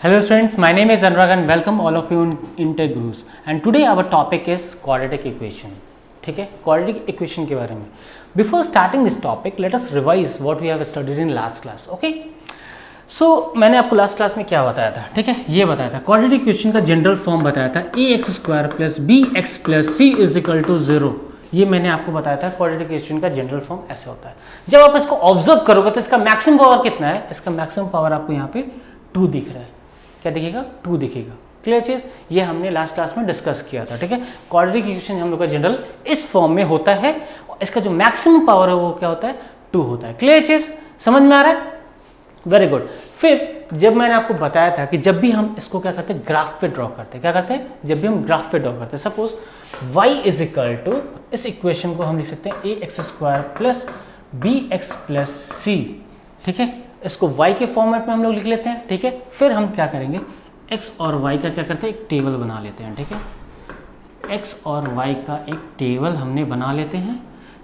Hello students, my name is Anurag and welcome all of you in TechGurus and today our topic is quadratic equation. ठीक है, quadratic equation के बारे में. Before starting this topic, let us revise what we have studied in last class. Okay? So मैंने आपको last class में क्या बताया था, ठीक है, ये बताया था क्वाड्रेटिक इक्वेशन का जनरल फॉर्म बताया था ax² plus bx plus c is equal to 0. ये मैंने आपको बताया था क्वाड्रेटिक इक्वेशन का जनरल फॉर्म ऐसे होता है. जब आप इसको ऑब्जर्व करोगे तो इसका मैक्सिमम पावर कितना है, इसका मैक्सिमम पावर आपको यहाँ पे 2 दिख रहा है. क्या दिखेगा? 2 दिखेगा. क्लियर चीज, ये हमने लास्ट क्लास में डिस्कस किया था. ठीक है, क्वाड्रेटिक इक्वेशन हम लोग का जनरल इस फॉर्म में होता है. इसका जो मैक्सिमम पावर है वो क्या होता है? 2 होता है. क्लियर चीज, समझ में आ रहा है? Very good. फिर जब मैंने आपको बताया था कि जब भी हम इसको क्या करते हैं, ग्राफ पे ड्रॉ करते हैं. क्या करते हैं? जब भी हम ग्राफ पे ड्रॉ करते हैं, suppose y is equal to, इस इक्वेशन को हम लिख सकते हैं ax² plus bx plus c. ठीक है, इसको y के फॉर्मेट में हम लोग लिख लेते हैं. ठीक है, फिर हम क्या करेंगे, x और y का क्या करते हैं, एक टेबल बना लेते हैं. ठीक है, x और y का एक टेबल हमने बना लेते हैं.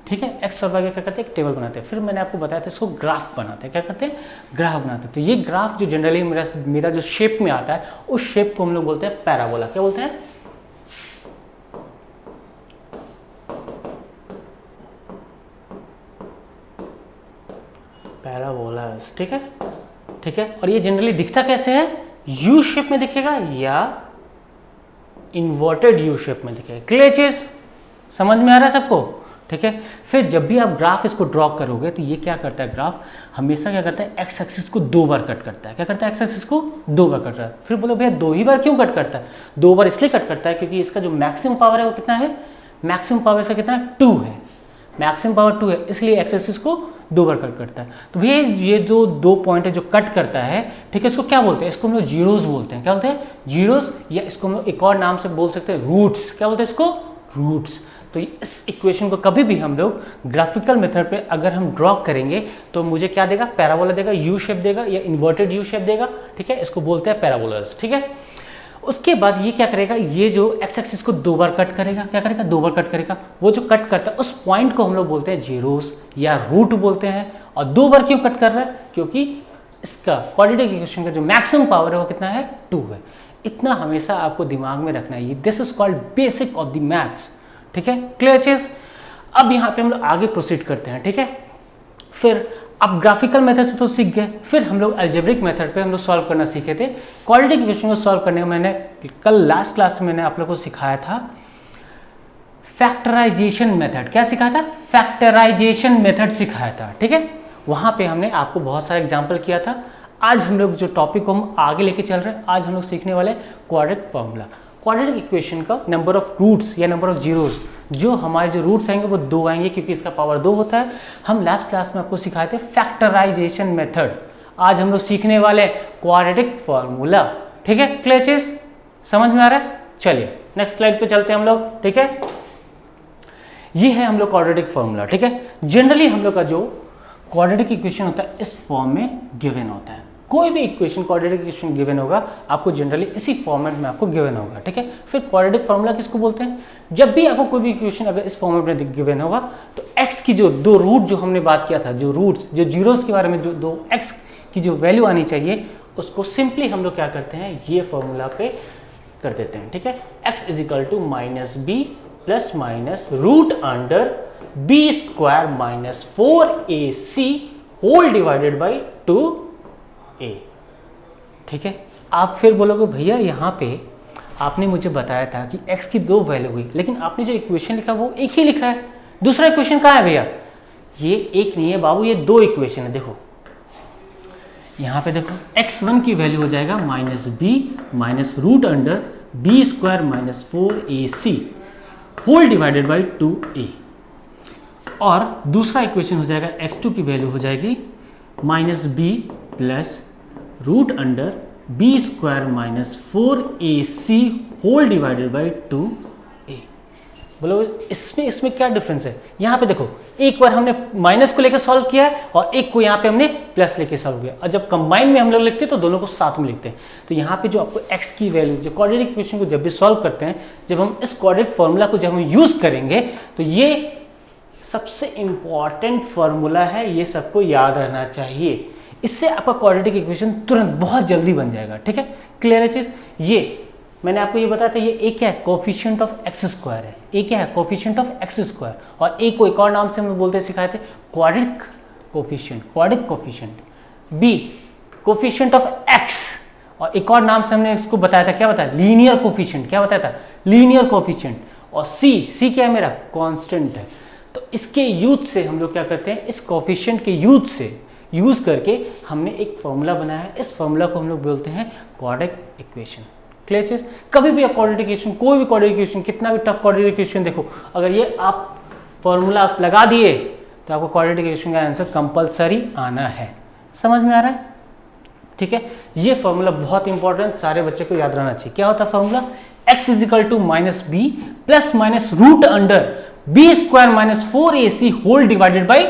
ठीक है, x और y का क्या करते हैं, एक टेबल बनाते हैं. फिर मैंने आपको बताया था इसको ग्राफ बनाते हैं. क्या करते हैं? ग्राफ बनाते हैं. तो ये ग्राफ जो जनरली मेरा जो शेप में आता है, उस शेप को हम लोग बोलते हैं पैराबोला. क्या बोलते हैं? पैराबोलास. ठीक है, ठीक है. और ये जनरली दिखता कैसे है? यू शेप में दिखेगा या इन्वर्टेड यू शेप में दिखेगा. क्लियर चीज, समझ में आ रहा है सबको? ठीक है. फिर जब भी आप ग्राफ इसको ड्रॉ करोगे तो ये क्या करता है, ग्राफ हमेशा क्या करता है, एक्स एक्सिस को 2 बार कट करता है. क्या करता है? एक्स एक्सिस को 2 बार कट रहा है. फिर बोलो भैया 2 ही बार क्यों कट करता है? 2 बार इसलिए कट करता है क्योंकि इसका जो मैक्सिमम पावर है वो कितना है, मैक्सिमम पावर इसका कितना है, 2 है. मैक्सिमम पावर 2 है, इसलिए एक्स एक्सिस को 2 बार कट करता है. तो भैया ये जो 2 पॉइंट है जो कट करता है, ठीक है, इसको क्या बोलते हैं? इसको हम लोग जीरोस बोलते हैं. क्या बोलते हैं? जीरोस. या इसको हम लोग एक और नाम से बोल सकते हैं, रूट्स. क्या बोलते हैं इसको? रूट्स. तो इस इक्वेशन को कभी भी हम लोग ग्राफिकल मेथड पे अगर हम ड्रॉ करेंगे तो मुझे क्या देगा, पैराबोला देगा, यू शेप देगा या इन्वर्टेड यू शेप देगा. ठीक है, इसको बोलते हैं पैराबोलास. ठीक है, उसके बाद ये क्या करेगा, ये जो एक्स एक्सिस को 2 बार कट करेगा. क्या करेगा? 2 बार कट करेगा. वो जो कट करता है उस पॉइंट को हम लोग बोलते हैं जीरोस या रूट बोलते हैं. और 2 बार क्यों कट कर रहा है? क्योंकि इसका क्वाड्रेटिक इक्वेशन का जो मैक्सिमम पावर है वो कितना है, 2 है. इतना हमेशा आपको दिमाग में रखना है. This is called basic of the maths. ठीक है, क्लियर चीज. अब यहाँ पे हम लोग आगे प्रोसीड करते हैं. ठीक है, फिर अब ग्राफिकल मेथड से तो सीख गए, फिर हम लोग अलजेब्रिक मेथड पे हम लोग सॉल्व करना सीखे थे. क्वाड्रेटिक इक्वेशन को सॉल्व करने में मैंने कल लास्ट क्लास में मैंने आप लोगों को सिखाया था फैक्टराइजेशन मेथड. क्या सिखाया था? फैक्टराइजेशन मेथड सिखाया था. ठीक है, वहां पे हमने आपको बहुत सारा एग्जाम्पल किया था. आज हम लोग जो टॉपिक को हम आगे लेके चल रहे हैं, आज हम लोग सीखने वाले क्वाड्रेटिक फॉर्मूला. क्वाड्रेटिक इक्वेशन का नंबर ऑफ रूट्स या नंबर ऑफ जीरोस, जो हमारे जो रूट्स आएंगे वो 2 आएंगे क्योंकि इसका पावर 2 होता है. हम लास्ट क्लास में आपको सिखाए थे फैक्टराइजेशन मेथड. आज हम लोग सीखने वाले क्वाड्रेटिक फॉर्मूला. ठीक है, क्लियर चीज, समझ में आ रहा है? चलिए नेक्स्ट स्लाइड पे चलते हैं हम लोग. ठीक है, ये है हम लोग क्वाड्रेटिक फॉर्मूला. ठीक है, जनरली हम लोग का जो क्वाड्रेटिक इक्वेशन होता है इस फॉर्म में गिवन होता है. कोई भी इक्वेशन क्वाड्रेटिक इक्वेशन गिवन होगा आपको जनरली इसी फॉर्मेट में आपको गिवन होगा. ठीक है, फिर क्वाड्रेटिक फॉर्मूला किसको बोलते हैं? जब भी आपको कोई भी इक्वेशन अगर इस फॉर्मेट में गिवन होगा तो x की जो 2 रूट जो हमने बात किया था, जो रूट्स जो जीरोस के बारे में, जो 2 x की जो वैल्यू आनी चाहिए उसको सिंपली हम लोग क्या करते हैं, ये फॉर्मूला पे कर देते हैं. ठीक है, x is equal to minus B plus minus root under b² minus 4ac whole divided by 2a. ठीक है, आप फिर बोलोगे भैया यहाँ पे आपने मुझे बताया था कि x की 2 वैल्यू हुई, लेकिन आपने जो इक्वेशन लिखा वो एक ही लिखा है. दूसरा इक्वेशन कहाँ है भैया? ये एक नहीं है बाबू, ये 2 इक्वेशन है. देखो यहाँ पे देखो, x1 की वैल्यू हो जाएगा minus B minus root under b² minus 4ac whole divided by 2a. और दूसरा इक्वेशन हो जाएगा x2 की वैल्यू हो जाएगी minus B plus root under b² minus 4ac whole divided by 2a. बोलो इसमें क्या डिफरेंस है? यहाँ पे देखो, एक बार हमने माइनस को लेकर सॉल्व किया है और एक को यहाँ पे हमने प्लस लेके सॉल्व किया. और जब कंबाइन में हम लोग लिखते हैं तो दोनों को साथ में लिखते हैं. तो यहाँ पे जो आपको x की वैल्यू, जो क्वाड्रेटिक इक्वेशन को जब भी सॉल्व करते हैं, जब हम इस क्वाड्रेटिक फॉर्मूला को जब हम यूज करेंगे तो ये सबसे इंपॉर्टेंट फॉर्मूला है, ये सबको याद रहना चाहिए. इससे आपका क्वाड्रेटिक इक्वेशन तुरंत बहुत जल्दी बन जाएगा। ठीक है, क्लियर है चीज। ये मैंने आपको ये बताया था, ये ए क्या है, कोफिशिएंट ऑफ एक्स स्क्वायर है। ए क्या है, कोफिशिएंट ऑफ एक्स स्क्वायर, और ए को एक और नाम से हम बोलते सिखाए थे, quadratic coefficient, quadratic coefficient. B coefficient of X, और एक और नाम से हमने इसको बताया था, क्या बताया, लीनियर कोफिशिएंट। क्या बताया था, लीनियर कोफिशिएंट। और सी क्या है मेरा, कांस्टेंट है। तो इसके यूज से हम लोग क्या करते हैं, इस कोफिशिएंट के यूज करके हमने एक फॉर्मूला बनाया है। इस फॉर्मूला को हम लोग बोलते हैं क्वाड्रेटिक इक्वेशन। क्लियर चीज। कभी भी आप क्वाड्रेटिक इक्वेशन, कोई भी क्वाड्रेटिक इक्वेशन, कितना भी टफ क्वाड्रेटिक इक्वेशन देखो, अगर ये आप फॉर्मूला आप लगा दिए तो आपको क्वाड्रेटिक इक्वेशन का आंसर कंपलसरी आना है। समझ में आ रहा है? ठीक है, ये फॉर्मूला बहुत इंपॉर्टेंट, सारे बच्चे को याद रहना चाहिए। क्या होता है formula, x is equal to minus B plus minus root under B square minus 4ac whole divided by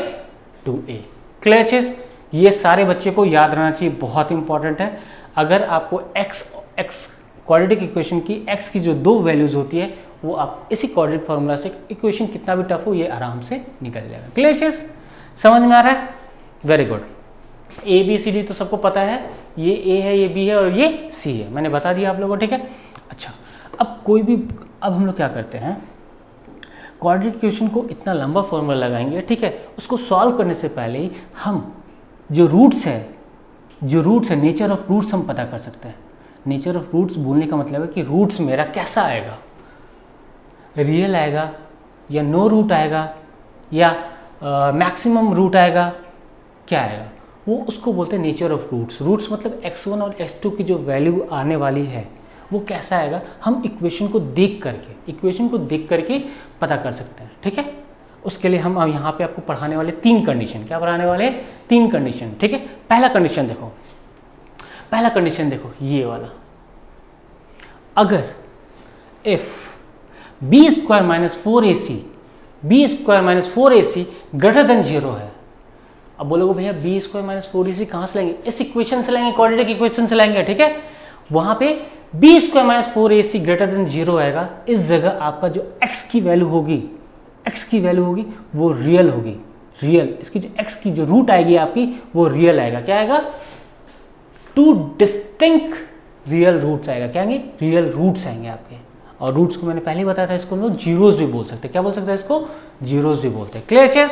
2a। Clear चीज, ये सारे बच्चे को याद रहना चाहिए, बहुत इंपॉर्टेंट है। अगर आपको x क्वाड्रेटिक इक्वेशन की x की जो दो वैल्यूज होती है, वो आप इसी क्वाड्रेटिक फार्मूला से इक्वेशन कितना भी टफ हो ये आराम से निकल जाएगा। क्लियर चीज, समझ में आ रहा है? Very good. A B C D तो सबको पता है, ये ए है, ये बी है और ये सी है, मैंने बता दिया आप लोगों को। ठीक है, अच्छा, अब हम लोग क्या करते हैं, क्वाड्रेटिक इक्वेशन को इतना लंबा फॉर्मूला लगाएंगे। ठीक है, उसको सॉल्व करने से पहले ही हम जो रूट्स है, नेचर ऑफ रूट्स हम पता कर सकते हैं। नेचर ऑफ रूट्स बोलने का मतलब है कि रूट्स मेरा कैसा आएगा, रियल आएगा या नो रूट आएगा या मैक्सिमम रूट आएगा, क्या आएगा, वो उसको बोलते हैं नेचर ऑफ रूट्स। रूट्स मतलब x1 और x2 की जो वैल्यू आने वाली है वो कैसा आएगा, हम इक्वेशन को देख करके पता कर सकते हैं। ठीक है, उसके लिए हम अब यहाँ पे आपको पढ़ाने वाले तीन कंडीशन, क्या पढ़ाने वाले, तीन कंडीशन। ठीक है, पहला कंडीशन देखो ये वाला, अगर if B square minus 4ac greater than 0 है। अब बोलोगे भैया बी स्क्वायर माइनस 4ac कहाँ से लाएंगे, इस इक्वेशन से लाएंगे, क्वाड्रेटिक इक्वेशन से लाएंगे। ठीक है, वहां पे B square minus 4ac greater than 0 आएगा, इस जगह आपका जो x की वैल्यू होगी वो रियल होगी। इसकी जो x की जो रूट आएगी आपकी वो रियल आएगा। क्या आएगा, टू डिस्टिंक्ट रियल रूट्स आएगा। क्या आएंगे, रियल रूट्स आएंगे आपके। और रूट्स को मैंने पहले ही बताया था, इसको हम लोग जीरोस भी बोल सकते हैं। क्या बोल सकते हैं, इसको जीरोस भी बोलते हैं। क्लियर चीज,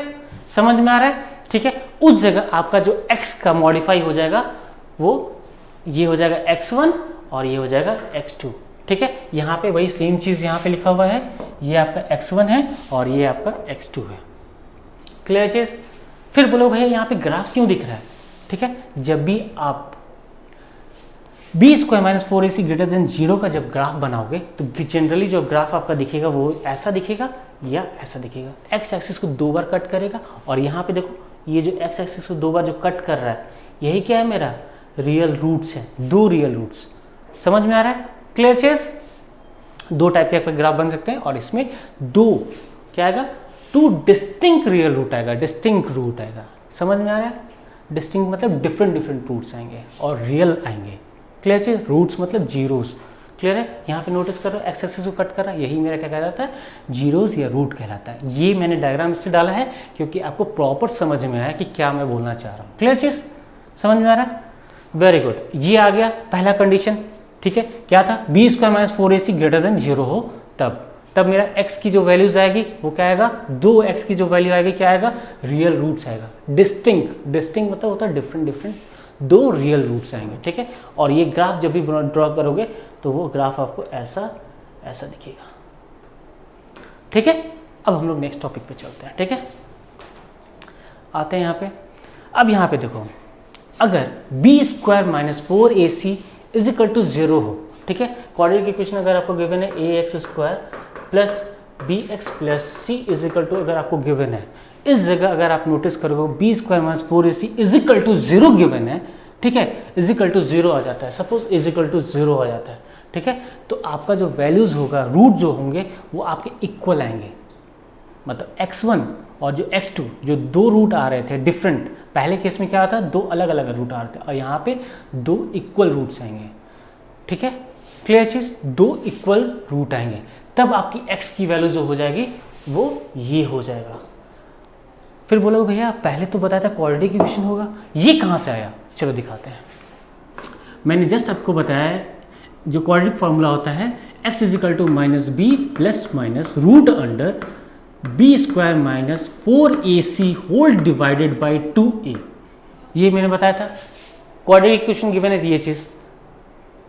समझ में आ रहा है? ठीक है, उस जगह आपका जो x का मॉडिफाई हो जाएगा वो ये हो जाएगा x1 और ये हो जाएगा x2। ठीक है, यहाँ पे वही सेम चीज यहाँ पे लिखा हुआ है, ये आपका x1 है और ये आपका x2 है। क्लियर चीज। फिर बोलो भैया यहाँ पे ग्राफ क्यों दिख रहा है? ठीक है, जब भी आप B square minus 4ac greater than 0 का जब ग्राफ बनाओगे तो जनरली जो ग्राफ आपका दिखेगा वो ऐसा दिखेगा या ऐसा दिखेगा। एक्स एक्सिस को 2 बार कट करेगा और यहाँ पे देखो ये जो एक्स एक्सिस को 2 बार जो कट कर रहा है यही क्या है, मेरा रियल रूट्स है, 2 रियल रूट्स। समझ में आ रहा है? क्लियर चीज। 2 टाइप के आपके ग्राफ बन सकते हैं और इसमें 2 क्या आएगा, 2 डिस्टिंक्ट रियल रूट आएगा, डिस्टिंक्ट रूट आएगा। समझ में आ रहा है? डिस्टिंक्ट मतलब डिफरेंट रूट्स आएंगे और रियल आएंगे। क्लियर चीज। रूट्स मतलब जीरोस। क्लियर है? यहाँ पे नोटिस कर रहे हो एक्स एक्सिस को कट कर रहा है, यही मेरा क्या कहलाता है, जीरोस या रूट कहलाता है। ये मैंने डायग्राम इससे डाला है क्योंकि आपको प्रॉपर समझ में आया कि क्या मैं बोलना चाह रहा हूँ। क्लियर चीज, समझ में आ रहा है? Very good. ये आ गया पहला कंडीशन। ठीक है, क्या था, B square minus 4ac greater than 0 हो तब मेरा x की जो वैल्यूज आएगी वो क्या आएगा, 2x की जो वैल्यू आएगी क्या आएगा, रियल रूट्स आएगा। डिस्टिंक्ट मतलब होता है डिफरेंट 2 रियल रूट्स आएंगे। ठीक है, और ये ग्राफ जब भी ड्रॉ करोगे तो वो ग्राफ आपको ऐसा दिखेगा। ठीक है, अब हम लोग नेक्स्ट टॉपिक पे चलते हैं। ठीक है, आते हैं यहाँ पे। अब यहाँ पे देखो, अगर B square minus 4ac is equal to 0 हो। ठीक है, क्वाड्रेटिक इक्वेशन अगर आपको गिवन है ax square plus bx plus c is equal to, अगर आपको गिवन है, इस जगह अगर आप नोटिस करोगे B square minus 4ac is equal to 0 given है। ठीक है, इज इक्वल टू 0 आ जाता है, सपोज इज इक्वल टू 0 आ जाता है। ठीक है, तो आपका जो वैल्यूज होगा, रूट जो होंगे वो आपके इक्वल आएंगे। मतलब x1 और जो x2 जो 2 रूट आ रहे थे डिफरेंट, पहले केस में क्या आता है 2 अलग अलग रूट आ रहे थे और यहाँ पे 2 इक्वल रूट्स आएंगे। ठीक है, क्लियर चीज, 2 इक्वल रूट आएंगे, तब आपकी x की वैल्यू जो हो जाएगी वो ये हो जाएगा। फिर बोलोगे भैया पहले तो बताया था क्वाड्रेटिक इक्वेशन होगा, ये कहाँ से आया? चलो दिखाते हैं। मैंने जस्ट आपको बताया जो क्वाड्रेटिक फार्मूला होता है x is equal to minus B plus minus root under B square minus 4ac whole divided by 2a। ये मैंने बताया था क्वाड्रेटिक इक्वेशन गिवन है ये चीज़।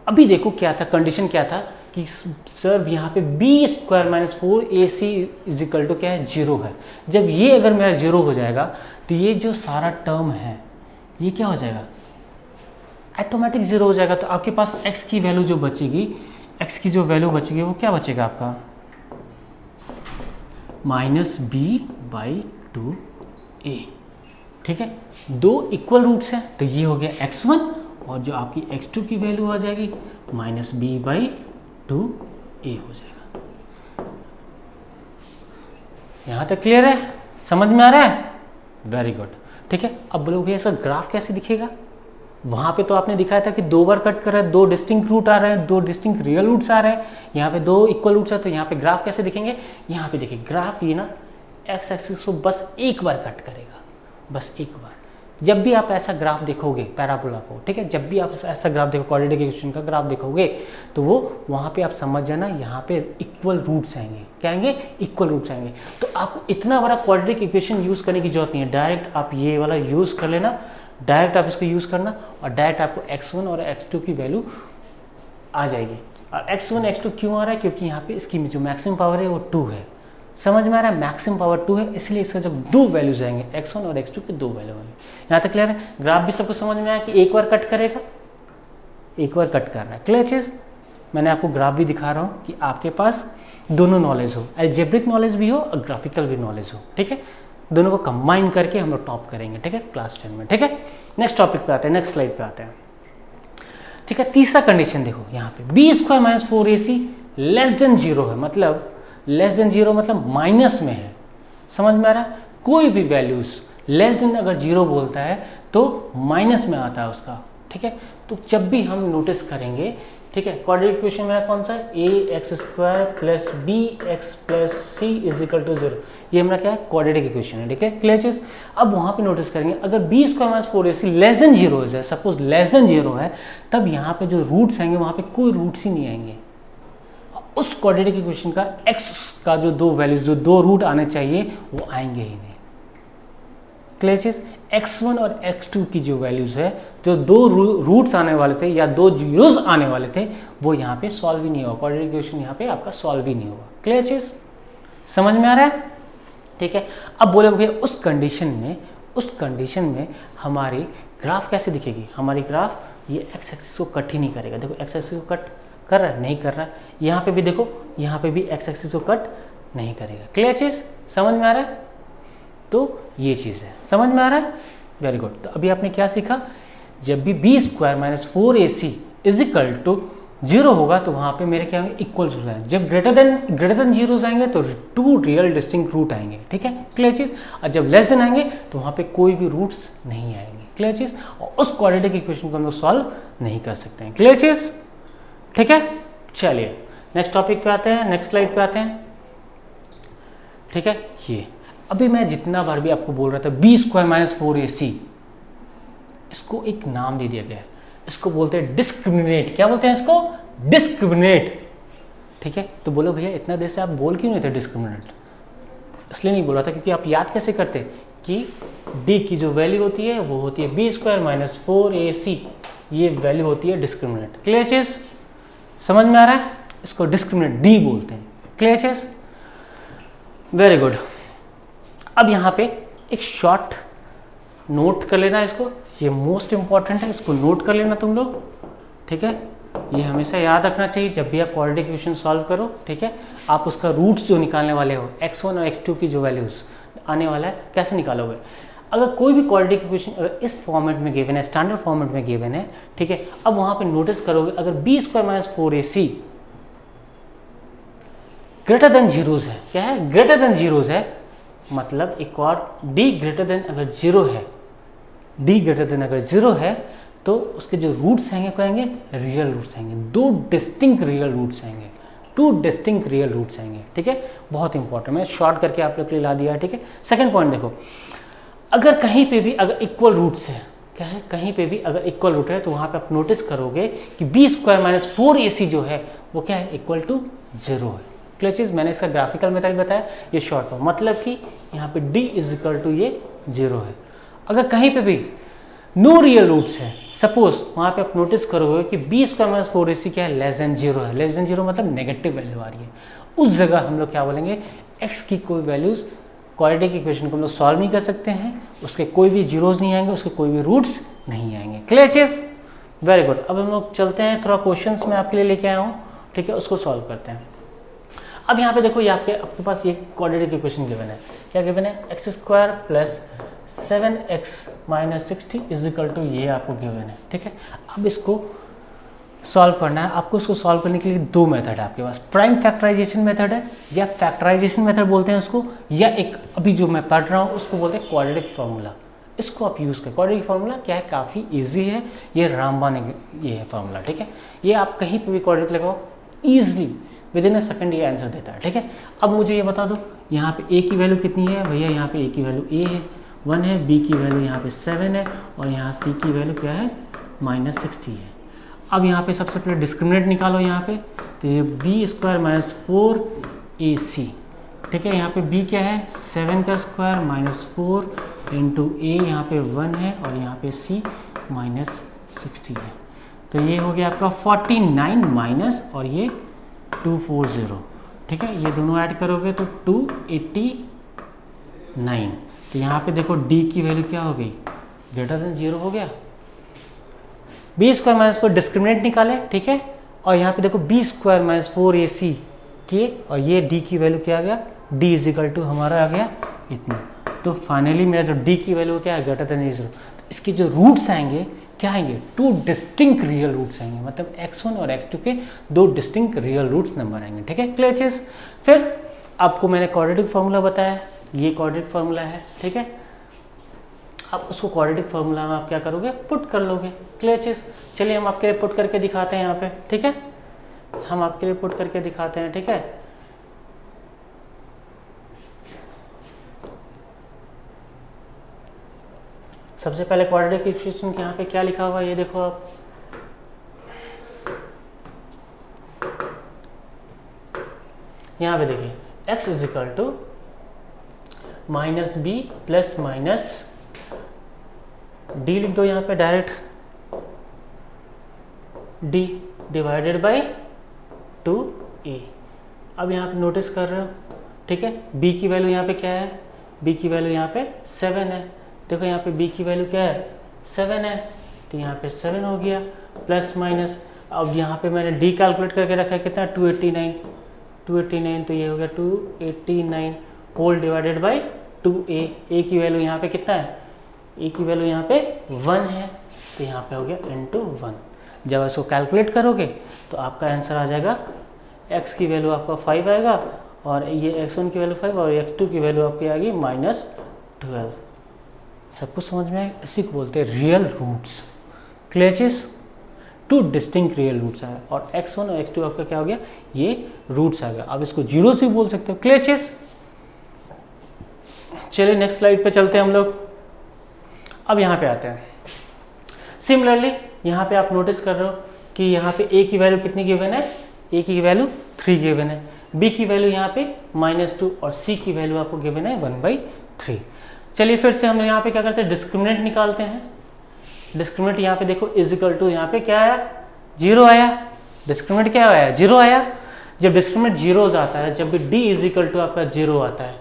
अभी देखो क्या था, कंडीशन क्या था कि सर यहाँ पे B square minus 4ac is equal to क्या है, 0 है। जब ये अगर मेरा 0 हो जाएगा तो ये जो सारा टर्म है ये क्या हो जाएगा, ऑटोमेटिक 0 हो जाएगा। तो आपके पास x की वैल्यू जो बचेगी, x की जो वैल्यू बचेगी वो क्या बचेगा आपका, माइनस बी बाई 2a। ठीक है, दो इक्वल रूट्स हैं तो ये हो गया x1 और जो आपकी x2 की वैल्यू आ जाएगी माइनस बी बाई 2a हो जाएगा। यहां तक क्लियर है, समझ में आ रहा है? Very good. ठीक है, अब बोलो भैया इसका ग्राफ कैसे दिखेगा? वहां पे तो आपने दिखाया था कि 2 बार कट कर रहा है, 2 डिस्टिंक्ट रूट आ रहे हैं, 2 डिस्टिंक्ट रियल रूट्स आ रहे हैं, यहाँ पे 2 इक्वल रूट्स है। तो यहाँ पे ग्राफ कैसे दिखेंगे? यहाँ पे देखिए ग्राफ ये ना एक्स एक्सिस को बस एक बार कट करेगा, बस एक बार। जब भी आप ऐसा ग्राफ देखोगे पैराबोला को, ठीक है, जब भी आप ऐसा ग्राफ देखो क्वाड्रेटिक इक्वेशन का ग्राफ देखोगे तो वो वहाँ पे आप समझ जाना यहाँ पे इक्वल रूट्स आएंगे। क्या आएंगे? इक्वल रूट्स आएंगे। तो आपको इतना बड़ा क्वाड्रेटिक इक्वेशन यूज़ करने की जरूरत नहीं है, डायरेक्ट आप ये वाला यूज़ कर लेना, डायरेक्ट आप इसको यूज़ करना और डायरेक्ट आपको x1 और x2 की वैल्यू आ जाएगी। और x1 x2 क्यों आ रहा है? क्योंकि यहाँ पे इसकी जो मैक्सिमम पावर है वो 2 है। समझ में आ रहा है? मैक्सिमम पावर 2 है, इसलिए इसका जब 2 वैल्यूज आएंगे x1 और x2 के 2 वैल्यू आएंगे। यहाँ तक क्लियर है? ग्राफ भी सबको समझ में आया कि एक बार कट करेगा, एक बार कट कर रहा है। क्लियर चीज़? मैंने आपको ग्राफ भी दिखा रहा हूँ कि आपके पास दोनों नॉलेज हो, अलजेब्रिक नॉलेज भी हो और ग्राफिकल भी नॉलेज हो। ठीक है, दोनों को कंबाइन करके हम लोग टॉप करेंगे। ठीक है, क्लास 10 में। ठीक है, नेक्स्ट टॉपिक पे आते हैं, नेक्स्ट स्लाइड पे आते हैं। ठीक है, तीसरा कंडीशन देखो यहाँ पे B square minus 4ac less than 0 है, मतलब लेस देन 0 मतलब माइनस में है। समझ में आ रहा है? कोई भी वैल्यूज लेस देन अगर 0 बोलता है तो माइनस में आता है उसका। ठीक है, तो जब भी हम नोटिस करेंगे, ठीक है, क्वाड्रेटिक इक्वेशन मेरा कौन सा है, A X square plus B X plus C is equal to 0, ये हमारा क्या है, क्वाड्रेटिक इक्वेशन है। ठीक है, क्लियर चीज? अब वहां पे नोटिस करेंगे अगर B square minus 4ac less than 0 है, सपोज लेस देन 0 है, तब यहाँ पे जो रूट्स आएंगे वहां पे कोई रूट्स ही नहीं आएंगे। उस क्वाड्रेटिक इक्वेशन का x का जो 2 वैल्यूज, जो 2 रूट आने चाहिए वो आएंगे ही नहीं। क्लियर चीज? x1 और x2 की जो वैल्यूज है, जो 2 रूट्स आने वाले थे या 2 जीरोज आने वाले थे, वो यहाँ पे सॉल्व ही नहीं होगा। क्वाड्रेटिक इक्वेशन यहाँ पे आपका सॉल्व ही नहीं होगा। क्लियर चीज? समझ में आ रहा है? ठीक है, अब बोले भैया उस कंडीशन में हमारी ग्राफ कैसे दिखेगी? हमारी ग्राफ ये x एक्सिस को कट ही नहीं करेगा। देखो x एक्सिस को कट कर रहा है, नहीं कर रहा है। यहाँ पे भी देखो, यहाँ पे भी x एक्सिस को कट नहीं करेगा। क्लियर चीज? समझ में आ रहा है? तो ये चीज़ है, समझ में आ रहा है? Very good. तो अभी आपने क्या सीखा? जब भी B square minus 4ac is equal to 0 होगा तो वहाँ पे मेरे क्या होंगे, इक्वल्स हो जाएंगे। जब ग्रेटर देन 0 जाएंगे तो 2 रियल डिस्टिंक्ट रूट आएंगे। ठीक है, क्लियर चीज़? और जब लेस देन आएंगे तो वहाँ पे कोई भी रूट्स नहीं आएंगे। क्लियर चीज़? और उस क्वाड्रेटिक इक्वेशन को हम लोग सॉल्व नहीं कर सकते हैं। क्लियर चीज़? ठीक है, चलिए नेक्स्ट टॉपिक पे आते हैं, नेक्स्ट स्लाइड पे आते हैं। ठीक है, ये अभी मैं जितना बार भी आपको बोल रहा था बी स्क्वायर माइनस 4ac, इसको एक नाम दे दिया गया है, इसको बोलते हैं डिस्क्रिमिनेट। क्या बोलते हैं इसको? डिस्क्रिमिनेट। ठीक है, तो बोलो भैया इतना देर से आप बोल क्यों नहीं थे डिस्क्रिमिनेट? इसलिए नहीं बोला था क्योंकि आप याद कैसे करते कि डी की जो वैल्यू होती है वो होती है बी स्क्वायर माइनस 4ac, ये वैल्यू होती है डिस्क्रिमिनेट। क्लियर चीज? समझ में आ रहा है? इसको डिस्क्रिमिनेट डी बोलते हैं। क्लियर चीज? Very good. अब यहाँ पे एक शॉर्ट नोट कर लेना इसको, ये मोस्ट इंपॉर्टेंट है, इसको नोट कर लेना तुम लोग। ठीक है, ये हमेशा याद रखना चाहिए जब भी आप क्वाड्रेटिक इक्वेशन सॉल्व करो। ठीक है, आप उसका रूट्स जो निकालने वाले हो, x1 और x2 की जो वैल्यूज आने वाला है, कैसे निकालोगे? अगर कोई भी क्वाड्रेटिक इक्वेशन इस फॉर्मेट में गिवन है, स्टैंडर्ड फॉर्मेट में गिवन है, ठीक है, अब वहां पे नोटिस करोगे अगर B square minus 4ac greater than zeros है, क्या है? ग्रेटर देन जीरोज है, मतलब एक और डी ग्रेटर देन अगर 0 है, डी ग्रेटर देन अगर 0 है तो उसके जो रूट्स आएंगे क्या आएंगे? रियल रूट्स आएंगे। 2 डिस्टिंक्ट रियल रूट्स आएंगे, 2 डिस्टिंक्ट रियल रूट्स आएंगे। ठीक है, बहुत इंपॉर्टेंट, मैं शॉर्ट करके आप लोग के लिए ला दिया है। ठीक है, सेकंड पॉइंट देखो, अगर कहीं पे भी अगर इक्वल रूट्स है, क्या है, कहीं पे भी अगर इक्वल रूट है तो वहाँ पे आप नोटिस करोगे कि बी स्क्वायर माइनस 4ac जो है वो क्या है, इक्वल टू 0 है। क्लियर चीज़, मैंने इसका ग्राफिकल मेथड बताया, ये शॉर्ट फॉर्म, मतलब कि यहाँ पे d इज इक्वल टू ये 0 है। अगर कहीं पे भी नो रियल रूट्स है, सपोज वहाँ पे आप नोटिस करोगे कि बी स्क्वायर माइनस 4ac क्या है, लेस देन 0 है। लेस देन 0 मतलब नेगेटिव वैल्यू आ रही है, उस जगह हम लोग क्या बोलेंगे, x की कोई वैल्यूज़ क्वाड्रेटिक इक्वेशन को हम लोग सॉल्व नहीं कर सकते हैं, उसके कोई भी जीरोज नहीं आएंगे, उसके कोई भी रूट्स नहीं आएंगे। क्लियर चीज, वेरी गुड। अब हम लोग चलते हैं, थोड़ा क्वेश्चंस मैं आपके लिए लेके आया हूँ, ठीक है, उसको सॉल्व करते हैं। अब यहाँ पे देखो, ये आपके पास ये क्वाड्रेटिक इक्वेशन गिवन है, क्या गिवन है, X square plus 7x minus 60 is equal to ये आपको गिवन है, ठीक है। अब इसको सॉल्व करना है आपको। इसको सॉल्व करने के लिए दो मेथड है आपके पास, प्राइम फैक्टराइजेशन मेथड है या फैक्टराइजेशन मेथड बोलते हैं उसको, या एक अभी जो मैं पढ़ रहा हूँ उसको बोलते हैं क्वाड्रेटिक फार्मूला। इसको आप यूज़ करें। क्वाड्रेटिक फार्मूला क्या है, काफ़ी इजी है, ये रामबान ये है फार्मूला, ठीक है। ये आप कहीं पे भी क्वाड्रेटिक लगाओ, easily with in a second ये आंसर देता है, ठीक है। अब मुझे ये बता दो, यहाँ पे a की वैल्यू कितनी है भैया, यहाँ पे a की वैल्यू a है 1 है, b की वैल्यू यहाँ पे 7 है, और यहाँ c की वैल्यू क्या है, माइनस 60 है। अब यहाँ पे सबसे पहले डिस्क्रिमिनेंट निकालो यहाँ पे, तो ये वी स्क्वायर माइनस 4ac, ठीक है। यहाँ पे b क्या है, 7 का स्क्वायर माइनस 4 इंटू a, यहाँ पे 1 है, और यहाँ पे c माइनस 60 है। तो ये हो गया आपका 49 माइनस और ये 240, ठीक है। ये दोनों ऐड करोगे तो 289। तो यहाँ पे देखो d की वैल्यू क्या हो गई, ग्रेटर देन 0 हो गया। बी स्क्वायर माइनस 4 डिस्क्रिमिनेंट निकाले, ठीक है, और यहाँ पे देखो बी स्क्वायर माइनस 4ac किए, और ये d की वैल्यू क्या आ गया, d इज इक्वल टू हमारा आ गया इतना। तो फाइनली मेरा जो d की वैल्यू क्या है, ग्रेटर देन 0। तो इसके जो रूट्स आएंगे क्या आएंगे, टू डिस्टिंक्ट रियल रूट्स आएंगे, मतलब x1 और x2 के दो डिस्टिंक्ट रियल रूट्स नंबर आएंगे, ठीक है। क्लियर चीज। फिर आपको मैंने क्वाड्रेटिक फार्मूला बताया, ये क्वाड्रेटिक फार्मूला है, ठीक है। आप उसको क्वाड्रेटिक फार्मूला में आप क्या करोगे, पुट कर लोगे। क्लियर चीज। चलिए हम आपके लिए पुट करके दिखाते हैं यहाँ पे, ठीक है, हम आपके लिए पुट करके दिखाते हैं, ठीक है। सबसे पहले क्वाड्रेटिक इक्वेशन के यहाँ पे क्या लिखा हुआ है, ये देखो आप, यहाँ पे देखिए x is equal to minus B plus minus D, लिख दो यहाँ पे direct, d divided by 2a। अब यहाँ पे नोटिस कर रहे हो, ठीक है, b की वैल्यू यहाँ पे क्या है, b की वैल्यू यहाँ पे 7 है। देखो यहाँ पे b की वैल्यू क्या है, 7 है, तो यहाँ पे 7 हो गया, प्लस माइनस, अब यहाँ पे मैंने d कैलकुलेट करके रखा है कितना, 289, तो ये हो गया 289 whole divided by 2a। a की वैल्यू यहाँ पे कितना है, a की वैल्यू यहाँ पे 1 है, तो यहाँ पे हो गया इंटू 1। जब इसको कैलकुलेट करोगे तो आपका आंसर आ जाएगा, x की वैल्यू आपका 5 आएगा, और ये x1 की वैल्यू 5 और x2 की वैल्यू आपकी आ गई -12। सब कुछ समझ में आए, इसी को बोलते हैं रियल रूट्स। क्लियर चीज, टू डिस्टिंक्ट रियल रूट्स आए, और x1 और x2 आपका क्या हो गया, ये रूट्स आ गया। अब इसको जीरोस भी बोल सकते हो। क्लियर चीज। चलिए नेक्स्ट स्लाइड पे चलते हैं हम लोग। अब यहाँ पे आते हैं। सिमिलरली यहाँ पे आप नोटिस कर रहे हो कि यहाँ पे a की वैल्यू कितनी गिवन है, a की वैल्यू 3 गिवन है, b की वैल्यू यहाँ पे -2 और c की वैल्यू आपको गिवन है 1/3। चलिए फिर से हम यहाँ पे क्या करते हैं, डिस्क्रिमिनेंट निकालते हैं। डिस्क्रिमिनेंट यहाँ पे देखो इज इक्वल टू, यहाँ पे क्या आया, 0 आया। डिस्क्रिमिनेंट क्या आया, 0 आया। जब डिस्क्रिमिनेंट 0 आता है, जब भी d इज इक्वल टू आपका 0 आता है,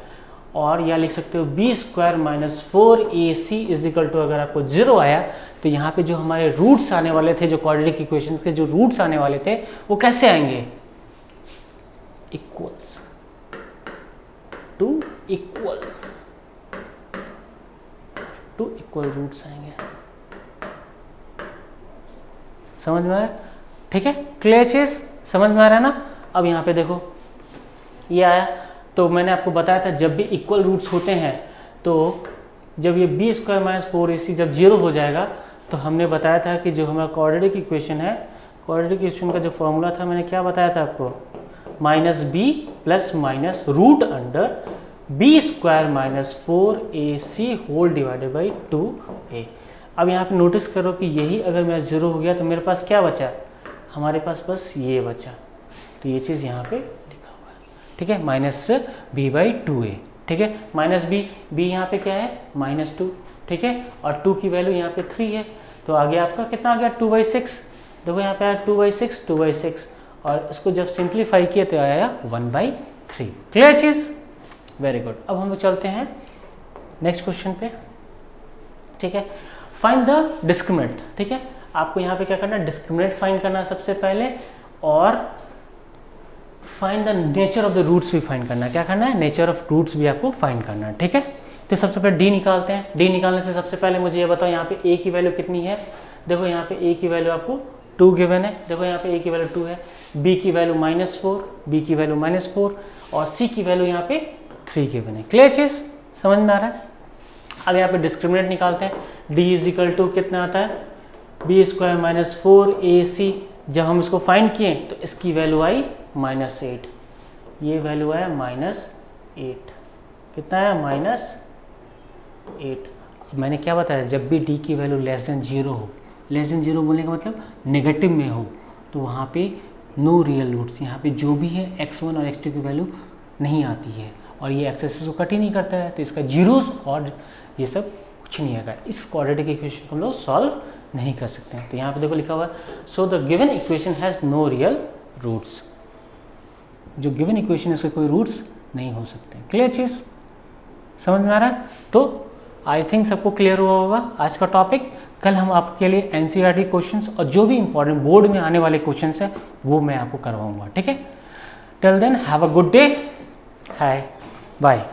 और या लिख सकते हो B square minus 4ac is equal to, अगर आपको 0 आया तो यहाँ पे जो हमारे रूट्स आने वाले थे, जो क्वाड्रेटिक इक्वेशन के जो रूट्स आने वाले थे वो कैसे आएंगे, इक्वल्स टू इक्वल रूट्स आएंगे। समझ में आ रहा है, ठीक है। क्लियर चीज, समझ में आ रहा है ना। अब यहाँ पे देखो ये आया, तो मैंने आपको बताया था जब भी इक्वल रूट्स होते हैं, तो जब ये बी स्क्वायर माइनस 4ac जब 0 हो जाएगा, तो हमने बताया था कि जो हमारा क्वाड्रेटिक इक्वेशन है, क्वाड्रेटिक इक्वेशन का जो फॉर्मूला था मैंने क्या बताया था आपको, -b plus minus root under B square minus 4ac whole divided by 2a। अब यहाँ पे नोटिस करो कि यही अगर मेरा 0 हो गया तो मेरे पास क्या बचा, हमारे पास बस ये बचा, तो ये चीज़ यहाँ पे लिखा हुआ है, ठीक है, माइनस बी बाई 2a, ठीक है, माइनस बी यहाँ पे क्या है -2, ठीक है, और 2 की वैल्यू यहाँ पे 3 है, तो आगे आपका कितना आ गया 2/6, देखो यहाँ पे आया 2/6, और इसको जब सिंप्लीफाई किया तो आया 1/3। क्लियर चीज़, वेरी गुड। अब हम लोग चलते हैं नेक्स्ट क्वेश्चन पे, ठीक है, फाइंड द डिस्क्रिमिनेंट, ठीक है, आपको यहाँ पे क्या करना है, डिस्क्रिमिनेंट फाइंड करना है सबसे पहले, और find the nature of the roots भी फाइंड करना है, क्या करना है, नेचर ऑफ रूट्स भी आपको फाइंड करना है, ठीक है। तो सबसे पहले डी निकालते हैं, डी निकालने से सबसे पहले मुझे ये बताओ यहाँ पे ए की वैल्यू कितनी है, देखो यहाँ पे ए की वैल्यू आपको 2 गिवन है, देखो यहाँ पे ए की वैल्यू 2 है, बी की वैल्यू -4, बी की वैल्यू -4, और सी की वैल्यू यहाँ पे 3 गिवन है। क्लियर चीज़, समझ में आ रहा है। अब यहाँ पे डिस्क्रिमिनेंट निकालते हैं, डी इज इक्वल टू कितना आता है, बी स्क्वायर माइनस 4ac, जब हम इसको फाइंड किए तो इसकी वैल्यू आई -8, ये वैल्यू आया -8, कितना आया -8। मैंने क्या बताया, जब भी डी की वैल्यू लेस देन 0 हो, लेस देन 0 बोलने का मतलब नेगेटिव में हो, तो वहाँ पे नो रियल रूट्स, यहाँ पे जो भी है x1 और x2 की वैल्यू नहीं आती है, और ये एक्सेस को कट ही नहीं करता है, तो इसका जीरोस और ये सब कुछ नहीं आएगा, इस क्वाड्रेटिक इक्वेशन को हम लोग सॉल्व नहीं कर सकते हैं। तो यहाँ पे देखो लिखा हुआ है, so the given equation has no real roots, जो गिवन इक्वेशन है उसके कोई रूट्स नहीं हो सकते। क्लियर चीज़, समझ में आ रहा है। तो आई थिंक सबको क्लियर हुआ होगा आज का टॉपिक। कल हम आपके लिए एनसीईआरटी क्वेश्चंस और जो भी इंपॉर्टेंट बोर्ड में आने वाले क्वेश्चंस हैं वो मैं आपको करवाऊंगा, ठीक है। Till then have a good day, hi bye.